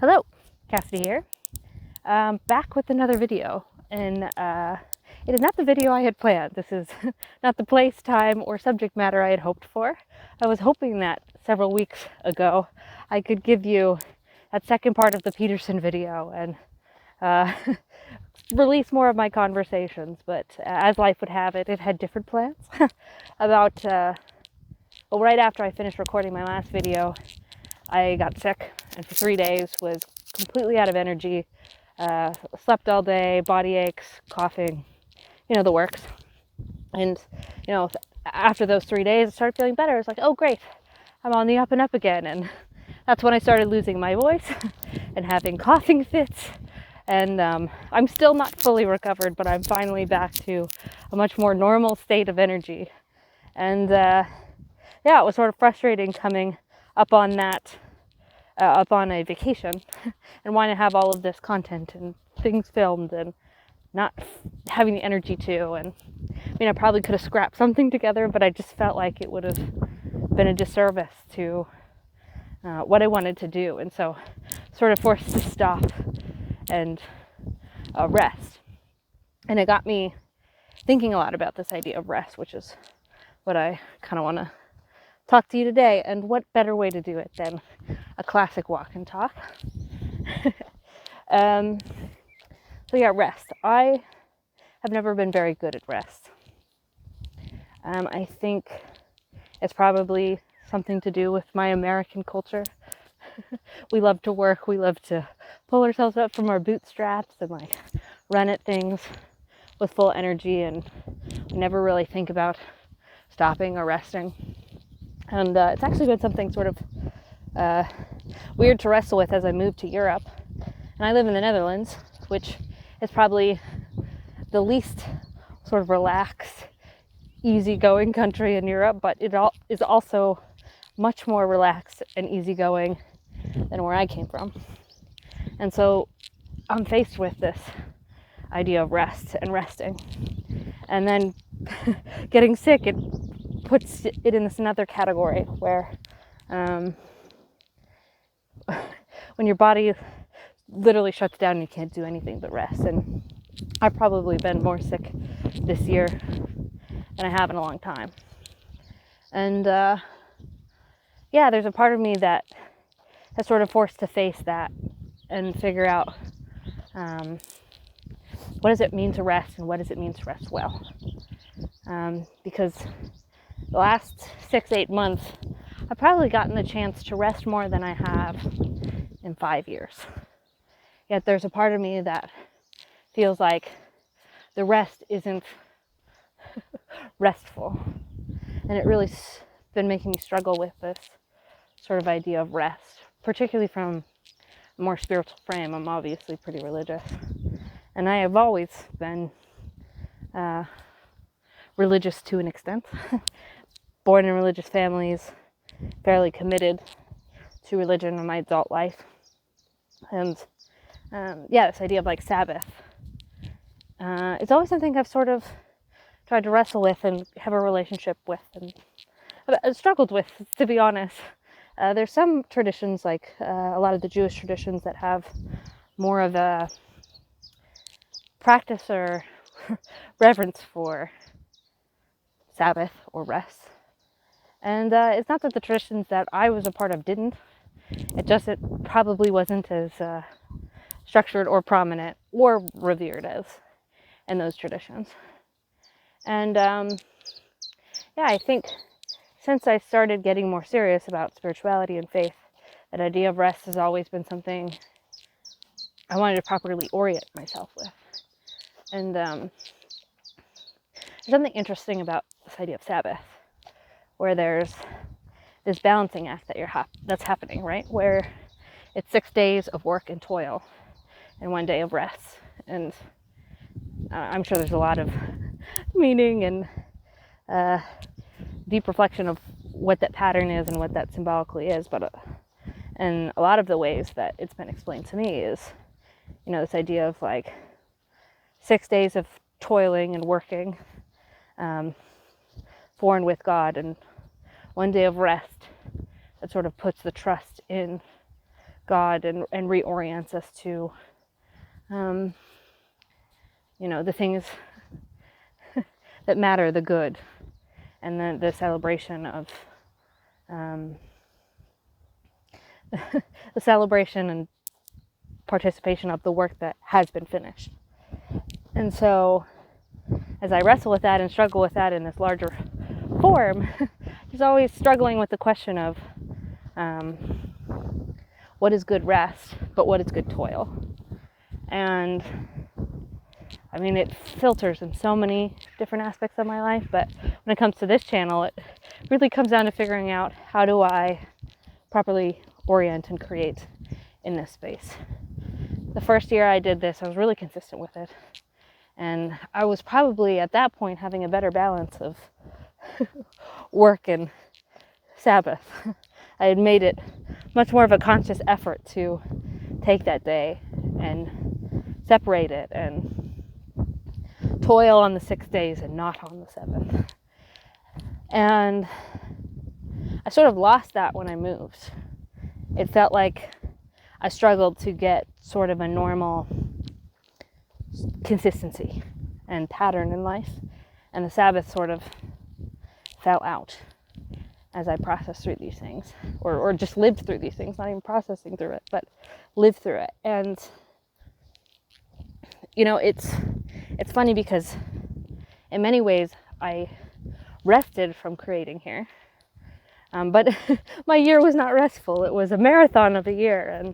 Hello, Cassidy here. Back with another video, and it is not the video I had planned. This is not the place, time, or subject matter I had hoped for. I was hoping that several weeks ago I could give you that second part of the Peterson video and release more of my conversations, but as life would have it, it had different plans. Right after I finished recording my last video, I got sick, and for 3 days was completely out of energy, slept all day, body aches, coughing, the works. And, after those 3 days, I started feeling better. It's like, oh, great, I'm on the up and up again. And that's when I started losing my voice and having coughing fits. And I'm still not fully recovered, but I'm finally back to a much more normal state of energy. And it was sort of frustrating coming up on that, up on a vacation and wanting to have all of this content and things filmed and not having the energy to. And I probably could have scrapped something together, but I just felt like it would have been a disservice to what I wanted to do. And so sort of forced to stop and rest. And it got me thinking a lot about this idea of rest, which is what I kind of want to talk to you today. And what better way to do it than a classic walk and talk. Rest. I have never been very good at rest. I think it's probably something to do with my American culture. We love to work. We love to pull ourselves up from our bootstraps and run at things with full energy, and we never really think about stopping or resting. And it's actually been something sort of weird to wrestle with as I moved to Europe. And I live in the Netherlands, which is probably the least sort of relaxed, easygoing country in Europe, but it is also much more relaxed and easygoing than where I came from. And so I'm faced with this idea of rest and resting. And then getting sick, it puts it in this another category where when your body literally shuts down and you can't do anything but rest. And I've probably been more sick this year than I have in a long time. And there's a part of me that has sort of forced to face that and figure out what does it mean to rest and what does it mean to rest well. Because the last 6-8 months, I've probably gotten the chance to rest more than I have in 5 years. Yet there's a part of me that feels like the rest isn't restful. And it really been making me struggle with this sort of idea of rest, particularly from a more spiritual frame. I'm obviously pretty religious. And I have always been religious to an extent. Born in religious families, fairly committed to religion in my adult life. And this idea of Sabbath. It's always something I've sort of tried to wrestle with and have a relationship with and I've struggled with, to be honest. There's some traditions, a lot of the Jewish traditions, that have more of a practice or reverence for Sabbath or rest. And it's not that the traditions that I was a part of didn't. It probably wasn't as structured or prominent or revered as in those traditions. And I think since I started getting more serious about spirituality and faith, that idea of rest has always been something I wanted to properly orient myself with. And there's something interesting about this idea of Sabbath, where there's this balancing act that's happening, right? Where it's 6 days of work and toil and 1 day of rest. And I'm sure there's a lot of meaning and deep reflection of what that pattern is and what that symbolically is. But and a lot of the ways that it's been explained to me is, this idea of 6 days of toiling and working for and with God, and 1 day of rest that sort of puts the trust in God and reorients us to, the things that matter, the good, and then the celebration of, the celebration and participation of the work that has been finished. And so, as I wrestle with that and struggle with that in this larger form, he's always struggling with the question of what is good rest, but what is good toil. And I mean, it filters in so many different aspects of my life, but when it comes to this channel, it really comes down to figuring out how do I properly orient and create in this space. The first year I did this, I was really consistent with it. And I was probably at that point having a better balance of work and Sabbath. I had made it much more of a conscious effort to take that day and separate it and toil on the 6 days and not on the 7th. And I sort of lost that when I moved. It felt like I struggled to get sort of a normal consistency and pattern in life, and the Sabbath sort of fell out as I processed through these things, or just lived through these things, not even processing through it, but lived through it. And it's funny because in many ways I rested from creating here, but my year was not restful. It was a marathon of a year,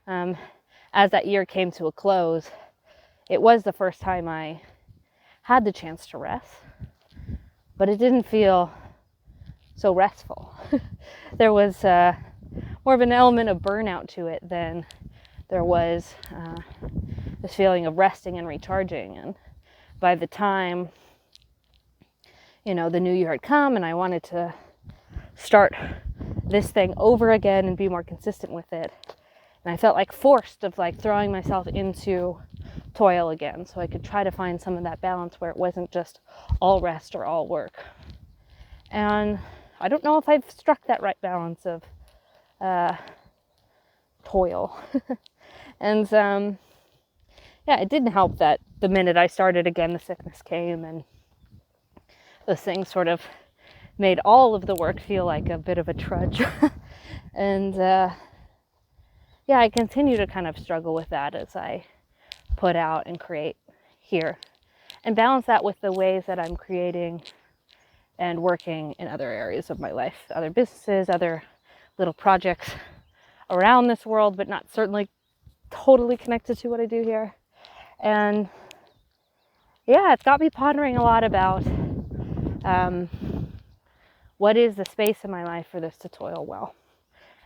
and as that year came to a close, it was the first time I had the chance to rest, but it didn't feel so restful. There was more of an element of burnout to it than there was this feeling of resting and recharging. And by the time, the new year had come and I wanted to start this thing over again and be more consistent with it, and I felt like forced of like throwing myself into toil again, so I could try to find some of that balance where it wasn't just all rest or all work. And I don't know if I've struck that right balance of toil. And it didn't help that the minute I started again, the sickness came, and those things sort of made all of the work feel like a bit of a trudge. And I continue to kind of struggle with that as I put out and create here, and balance that with the ways that I'm creating and working in other areas of my life, other businesses, other little projects around this world, but not certainly totally connected to what I do here. And it's got me pondering a lot about what is the space in my life for this to toil well.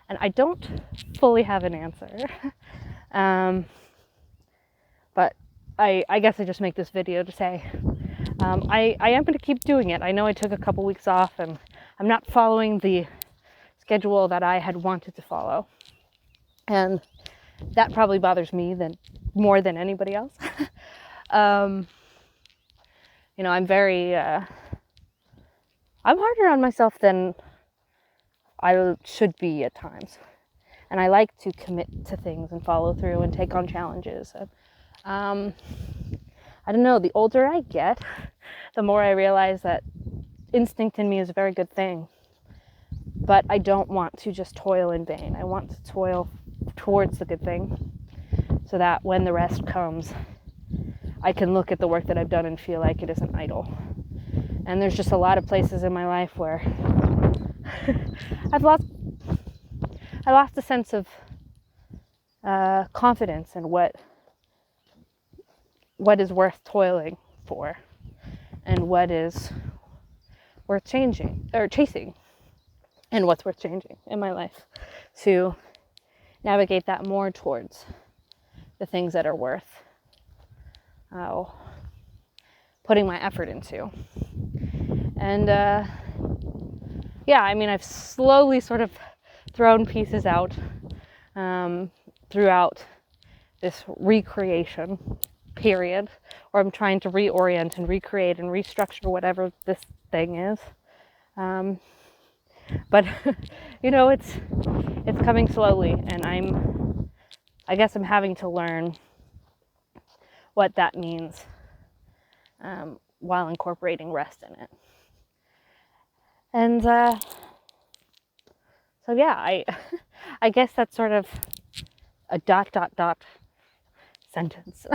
And I don't fully have an answer. But I guess I just make this video to say I am going to keep doing it. I know I took a couple weeks off and I'm not following the schedule that I had wanted to follow. And that probably bothers me more than anybody else. I'm very, I'm harder on myself than I should be at times. And I like to commit to things and follow through and take on challenges. I don't know, the older I get, the more I realize that instinct in me is a very good thing. But I don't want to just toil in vain. I want to toil towards the good thing, so that when the rest comes, I can look at the work that I've done and feel like it isn't idle. And there's just a lot of places in my life where I lost a sense of confidence in what is worth toiling for, and what is worth changing or chasing, and what's worth changing in my life, to navigate that more towards the things that are worth putting my effort into. And I've slowly sort of thrown pieces out throughout this recreation period, where I'm trying to reorient and recreate and restructure whatever this thing is. But it's coming slowly, and I'm I guess I'm having to learn what that means while incorporating rest in it. And so yeah, I guess that's sort of a ... sentence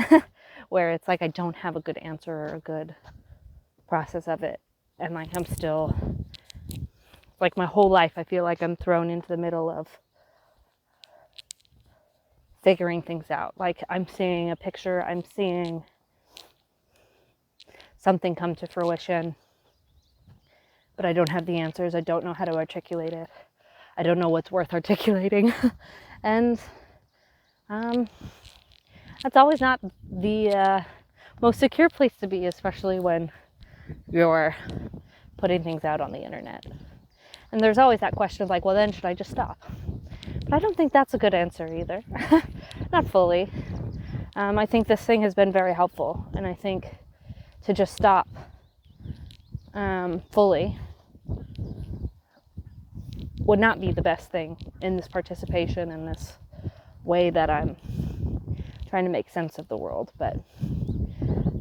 where it's like I don't have a good answer or a good process of it. And like I'm still, like my whole life, I feel like I'm thrown into the middle of figuring things out. Like I'm seeing a picture, I'm seeing something come to fruition, but I don't have the answers. I don't know how to articulate it. I don't know what's worth articulating. And that's always not the most secure place to be, especially when you're putting things out on the internet. And there's always that question of like, well, then should I just stop? But I don't think that's a good answer either. Not fully. I think this thing has been very helpful, and I think to just stop fully would not be the best thing in this participation, in this way that I'm trying to make sense of the world. But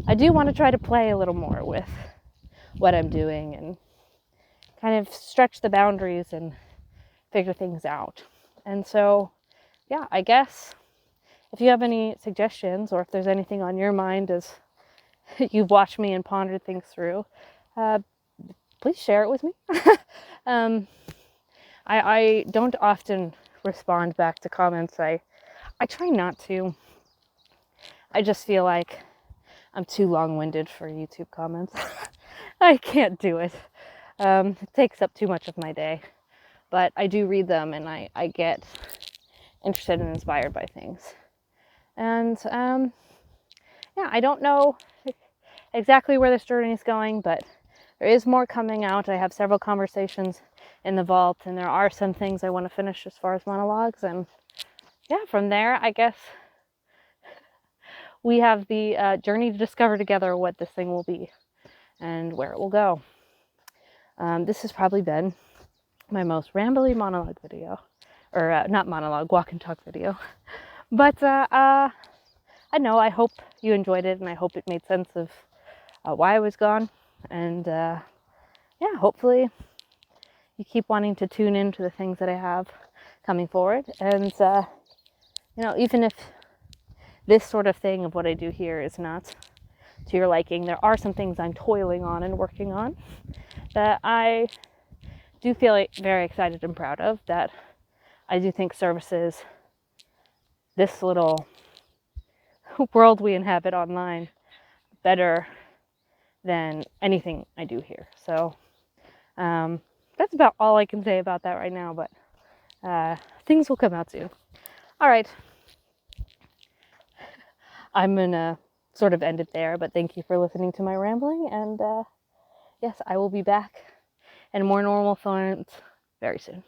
I do want to try to play a little more with what I'm doing and kind of stretch the boundaries and figure things out. And so, yeah, I guess if you have any suggestions, or if there's anything on your mind as you've watched me and pondered things through, please share it with me. I don't often respond back to comments. I try not to. I just feel like I'm too long-winded for YouTube comments. I can't do it. It takes up too much of my day. But I do read them, and I get interested and inspired by things. And yeah, I don't know exactly where this journey is going, but there is more coming out. I have several conversations in the vault, and there are some things I want to finish as far as monologues. And yeah, from there, I guess we have the journey to discover together what this thing will be and where it will go. This has probably been my most rambly monologue video, or not monologue, walk and talk video. But I know, I hope you enjoyed it, and I hope it made sense of why I was gone. And yeah, hopefully you keep wanting to tune into the things that I have coming forward. And you know, even if this sort of thing of what I do here is not to your liking, there are some things I'm toiling on and working on that I do feel very excited and proud of, that I do think services this little world we inhabit online better than anything I do here. So that's about all I can say about that right now, but things will come out soon. All right. I'm gonna sort of end it there, but thank you for listening to my rambling, and yes, I will be back in more normal phones very soon.